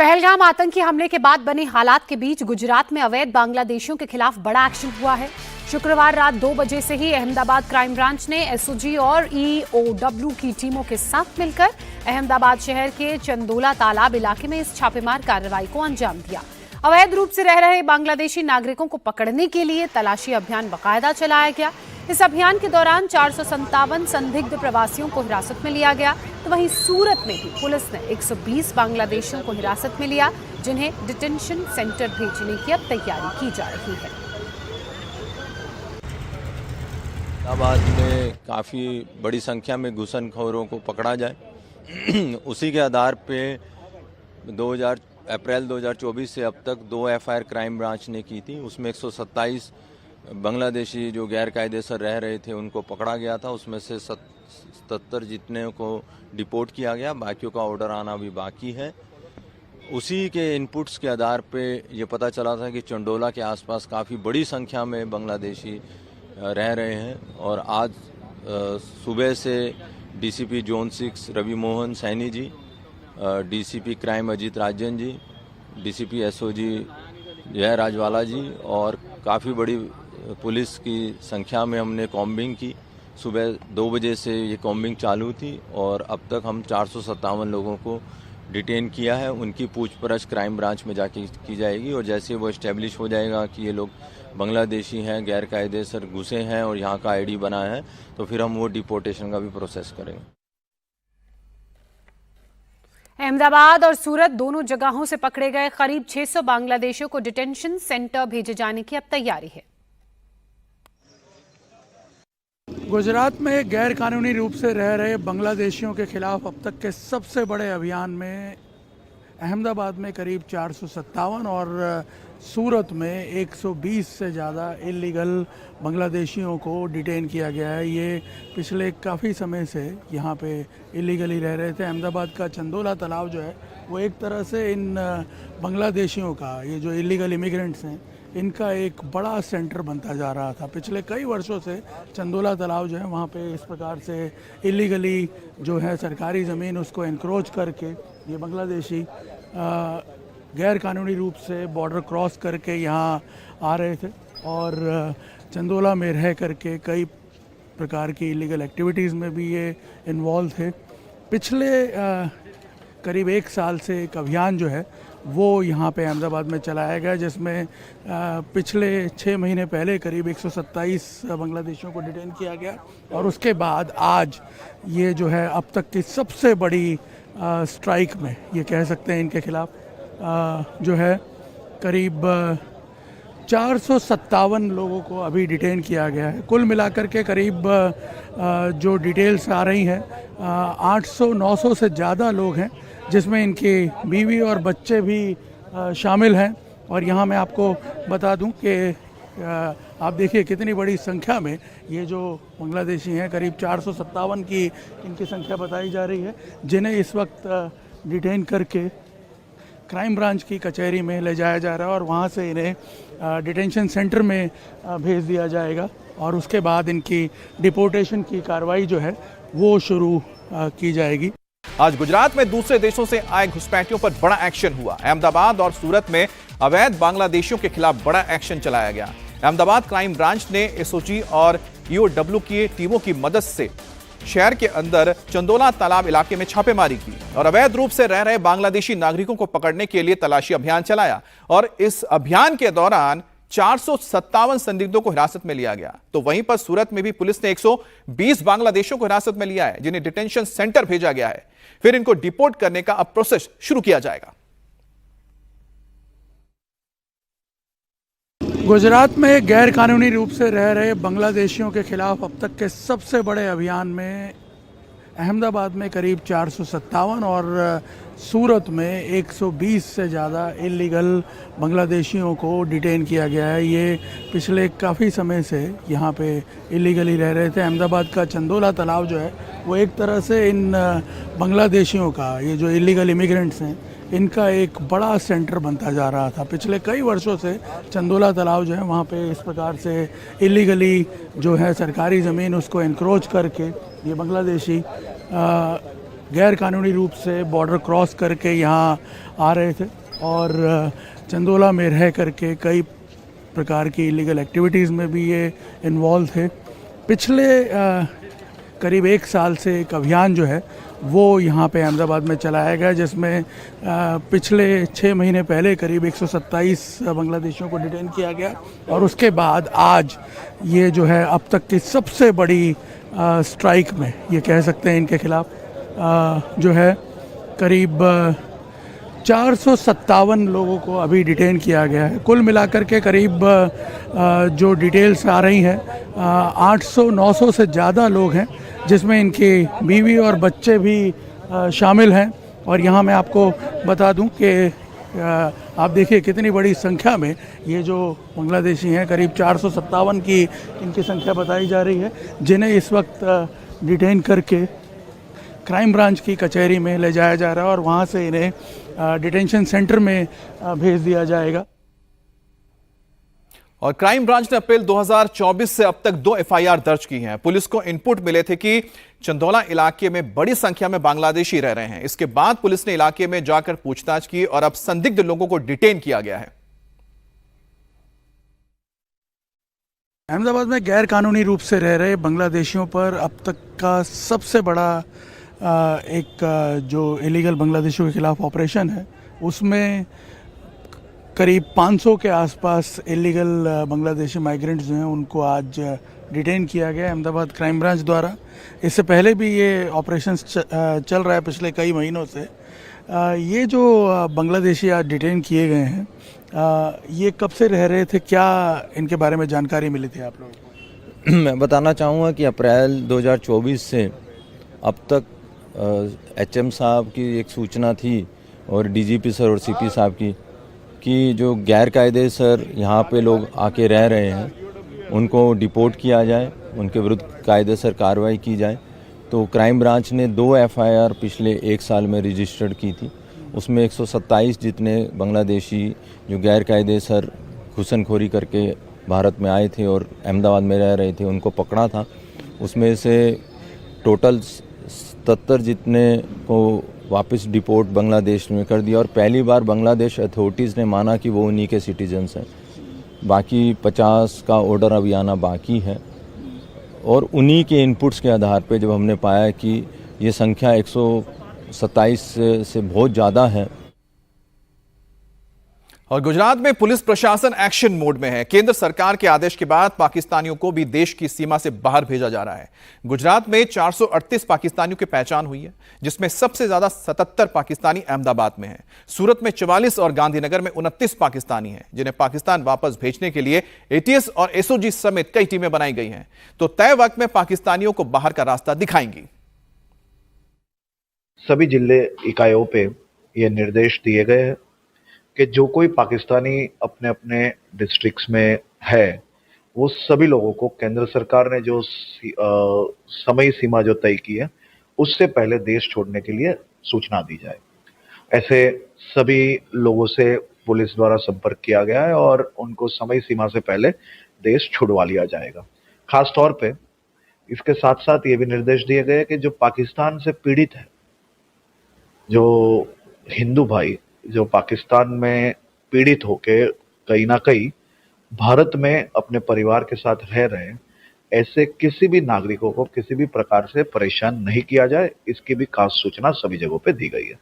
पहलगाम आतंकी हमले के बाद बने हालात के बीच गुजरात में अवैध बांग्लादेशियों के खिलाफ बड़ा एक्शन हुआ है। शुक्रवार रात 2 बजे से ही अहमदाबाद क्राइम ब्रांच ने एसओजी और ईओडब्ल्यू की टीमों के साथ मिलकर अहमदाबाद शहर के चंदोला तालाब इलाके में इस छापेमार कार्रवाई को अंजाम दिया। अवैध रूप से रह रहे बांग्लादेशी नागरिकों को पकड़ने के लिए तलाशी अभियान बाकायदा चलाया गया। इस अभियान के दौरान 457 संदिग्ध प्रवासियों को हिरासत में लिया गया। तो वहीं सूरत में भी पुलिस ने 120 बांग्लादेशियों को हिरासत में लिया, जिन्हें डिटेंशन सेंटर भेजने की अब तैयारी की जा रही है। अहमदाबाद में काफ़ी बड़ी संख्या में घुसनखोरों को पकड़ा जाए उसी के आधार पे अप्रैल 2024 से अब तक 2 एफआईआर क्राइम ब्रांच ने की थी। उसमें 127 बांग्लादेशी जो गैर कायदे से रह रहे थे उनको पकड़ा गया था। उसमें से 77 जितने को डिपोर्ट किया गया, बाकियों का ऑर्डर आना भी बाकी है। उसी के इनपुट्स के आधार पे ये पता चला था कि चंडोला के आसपास काफ़ी बड़ी संख्या में बांग्लादेशी रह रहे हैं। और आज सुबह से DCP zone 6 Ravi Mohan Saini ji, DCP crime Ajit Rajan ji, DCP SOG जय राजवाला जी और काफ़ी बड़ी पुलिस की संख्या में हमने कॉम्बिंग की। सुबह 2 बजे से ये कॉम्बिंग चालू थी और अब तक हम 457 लोगों को डिटेन किया है। उनकी पूछपरछ क्राइम ब्रांच में जाके की जाएगी और जैसे वो इस्टेब्लिश हो जाएगा कि ये लोग बांग्लादेशी हैं, गैर कायदे से घुसे हैं और यहाँ का आईडी बना है, तो फिर हम वो डिपोर्टेशन का भी प्रोसेस करेंगे। अहमदाबाद और सूरत दोनों जगहों से पकड़े गए करीब 600 बांग्लादेशियों को डिटेंशन सेंटर भेजे जाने की अब तैयारी है। गुजरात में गैर कानूनी रूप से रह रहे बांग्लादेशियों के खिलाफ अब तक के सबसे बड़े अभियान में अहमदाबाद में करीब 457 और सूरत में 120 से ज़्यादा इलीगल बांग्लादेशियों को डिटेन किया गया है। ये पिछले काफ़ी समय से यहाँ पे इलीगली रह रहे थे। अहमदाबाद का चंदोला तालाब जो है वो एक तरह से इन बांग्लादेशियों का, ये जो इलीगल इमिग्रेंट्स हैं, इनका एक बड़ा सेंटर बनता जा रहा था। पिछले कई वर्षों से चंदोला तालाब जो है वहाँ पे इस प्रकार से इलीगली जो है सरकारी ज़मीन उसको एनक्रोच करके ये बांग्लादेशी गैर कानूनी रूप से बॉर्डर क्रॉस करके यहाँ आ रहे थे और चंदोला में रह करके कई प्रकार की इलीगल एक्टिविटीज़ में भी ये इन्वॉल्व थे। पिछले करीब 1 साल से एक अभियान जो है वो यहाँ पे अहमदाबाद में चलाया गया, जिसमें पिछले 6 महीने पहले करीब 127 बांग्लादेशियों को डिटेन किया गया और उसके बाद आज ये जो है अब तक की सबसे बड़ी स्ट्राइक में ये कह सकते हैं इनके खिलाफ जो है करीब 457 लोगों को अभी डिटेन किया गया है। कुल मिलाकर के करीब जो डिटेल्स आ रही हैं 800-900 से ज़्यादा लोग हैं, जिसमें इनकी बीवी और बच्चे भी शामिल हैं। और यहाँ मैं आपको बता दूं कि आप देखिए कितनी बड़ी संख्या में ये जो बांग्लादेशी हैं, करीब 457 की इनकी संख्या बताई जा रही है, जिन्हें इस वक्त डिटेन करके क्राइम ब्रांच की कचहरी में ले जाया जा रहा है और वहाँ से इन्हें डिटेंशन सेंटर में भेज दिया जाएगा और उसके बाद इनकी डिपोर्टेशन की कार्रवाई जो है वो शुरू की जाएगी। आज गुजरात में दूसरे देशों से आए घुसपैठियों पर बड़ा एक्शन हुआ। अहमदाबाद और सूरत में अवैध बांग्लादेशियों के खिलाफ बड़ा एक्शन चलाया गया। अहमदाबाद क्राइम ब्रांच ने एसओजी और ईओडब्ल्यू की टीमों की मदद से शहर के अंदर चंदोला तालाब इलाके में छापेमारी की और अवैध रूप से रह रहे बांग्लादेशी नागरिकों को पकड़ने के लिए तलाशी अभियान चलाया और इस अभियान के दौरान 457 संदिग्धों को हिरासत में लिया गया। तो वहीं पर सूरत में भी पुलिस ने 120 बांग्लादेशियों को हिरासत में लिया है, जिन्हें डिटेंशन सेंटर भेजा गया है। फिर इनको डिपोर्ट करने का अब प्रोसेस शुरू किया जाएगा। गुजरात में गैर कानूनी रूप से रह रहे बांग्लादेशियों के खिलाफ अब तक के सबसे बड़े अभियान में अहमदाबाद में करीब 457 और सूरत में 120 से ज़्यादा इलीगल बांग्लादेशियों को डिटेन किया गया है। ये पिछले काफ़ी समय से यहाँ पे इलीगली रह रहे थे। अहमदाबाद का चंदोला तालाब जो है वो एक तरह से इन बांग्लादेशियों का, ये जो इलीगल इमिग्रेंट्स हैं, इनका एक बड़ा सेंटर बनता जा रहा था। पिछले कई वर्षों से चंदोला तालाब जो है वहाँ पे इस प्रकार से इलीगली जो है सरकारी ज़मीन उसको एनक्रोच करके ये बांग्लादेशी गैर कानूनी रूप से बॉर्डर क्रॉस करके यहाँ आ रहे थे और चंदोला में रह करके कई प्रकार की इलीगल एक्टिविटीज़ में भी ये इन्वॉल्व थे। पिछले करीब 1 साल से एक अभियान जो है वो यहाँ पे अहमदाबाद में चलाया गया, जिसमें पिछले 6 महीने पहले करीब 127 बांग्लादेशियों को डिटेन किया गया और उसके बाद आज ये जो है अब तक की सबसे बड़ी स्ट्राइक में ये कह सकते हैं इनके खिलाफ जो है करीब 457 लोगों को अभी डिटेन किया गया है। कुल मिलाकर के करीब जो डिटेल्स आ रही हैं 800-900 से ज़्यादा लोग हैं, जिसमें इनकी बीवी और बच्चे भी शामिल हैं। और यहाँ मैं आपको बता दूं कि आप देखिए कितनी बड़ी संख्या में ये जो बांग्लादेशी हैं, करीब 457 की इनकी संख्या बताई जा रही है, जिन्हें इस वक्त डिटेन करके क्राइम ब्रांच की कचहरी में ले जाया जा रहा है और वहाँ से इन्हें डिटेंशन सेंटर में भेज दिया जाएगा। और क्राइम ब्रांच ने अप्रैल 2024 से अब तक 2 एफआईआर दर्ज की हैं। पुलिस को इनपुट मिले थे कि चंदौला इलाके में बड़ी संख्या में बांग्लादेशी रह रहे हैं। इसके बाद पुलिस ने इलाके में जाकर पूछताछ की और अब संदिग्ध लोगों को डिटेन किया गया है। अहमदाबाद में गैर कानूनी रूप से रह रहे बांग्लादेशियों पर अब तक का सबसे बड़ा एक जो इलीगल बांग्लादेशियों के खिलाफ ऑपरेशन है, उसमें करीब 500 के आसपास इलीगल बांग्लादेशी माइग्रेंट्स जो हैं उनको आज डिटेन किया गया अहमदाबाद क्राइम ब्रांच द्वारा। इससे पहले भी ये ऑपरेशंस चल रहा है पिछले कई महीनों से। ये जो बांग्लादेशी आज डिटेन किए गए हैं, ये कब से रह रहे थे, क्या इनके बारे में जानकारी मिली थी आप लोगों को? मैं बताना चाहूँगा कि अप्रैल 2024 से अब तक एचएम साहब की एक सूचना थी और डीजीपी सर और सीपी साहब की कि जो गैर कायदे सर यहाँ पे लोग आके रह रहे हैं उनको डिपोर्ट किया जाए, उनके विरुद्ध कायदे सर कार्रवाई की जाए। तो क्राइम ब्रांच ने 2 एफआईआर पिछले 1 साल में रजिस्टर्ड की थी। उसमें 127 जितने बांग्लादेशी जो गैर कायदे सर घुसनखोरी करके भारत में आए थे और अहमदाबाद में रह रहे थे उनको पकड़ा था। उसमें से टोटल 77 जितने को वापस डिपोर्ट बांग्लादेश में कर दिया और पहली बार बांग्लादेश अथॉरिटीज़ ने माना कि वो उन्हीं के सिटीजन्स हैं। बाकी 50 का ऑर्डर अभी आना बाकी है और उन्हीं के इनपुट्स के आधार पे जब हमने पाया कि ये संख्या 127 से बहुत ज़्यादा है। और गुजरात में पुलिस प्रशासन एक्शन मोड में है। केंद्र सरकार के आदेश के बाद पाकिस्तानियों को भी देश की सीमा से बाहर भेजा जा रहा है। गुजरात में 438 पाकिस्तानियों की पहचान हुई है, जिसमें सबसे ज्यादा 77 पाकिस्तानी अहमदाबाद में हैं। सूरत में 44 और गांधीनगर में 29 पाकिस्तानी हैं, जिन्हें पाकिस्तान वापस भेजने के लिए एटीएस और एसओजी समेत कई टीमें बनाई गई हैं, तो तय वक्त में पाकिस्तानियों को बाहर का रास्ता दिखाएंगी। सभी जिले इकाइयों पे ये निर्देश दिए गए हैं कि जो कोई पाकिस्तानी अपने अपने डिस्ट्रिक्ट्स में है, वो सभी लोगों को केंद्र सरकार ने जो समय सीमा जो तय की है उससे पहले देश छोड़ने के लिए सूचना दी जाए। ऐसे सभी लोगों से पुलिस द्वारा संपर्क किया गया है और उनको समय सीमा से पहले देश छुड़वा लिया जाएगा। खास तौर पे इसके साथ साथ ये भी निर्देश दिए गए कि जो पाकिस्तान से पीड़ित है, जो हिंदू भाई जो पाकिस्तान में पीड़ित होके कहीं ना कहीं भारत में अपने परिवार के साथ रह रहे हैं, ऐसे किसी भी नागरिकों को किसी भी प्रकार से परेशान नहीं किया जाए, इसकी भी खास सूचना सभी जगहों पे दी गई है।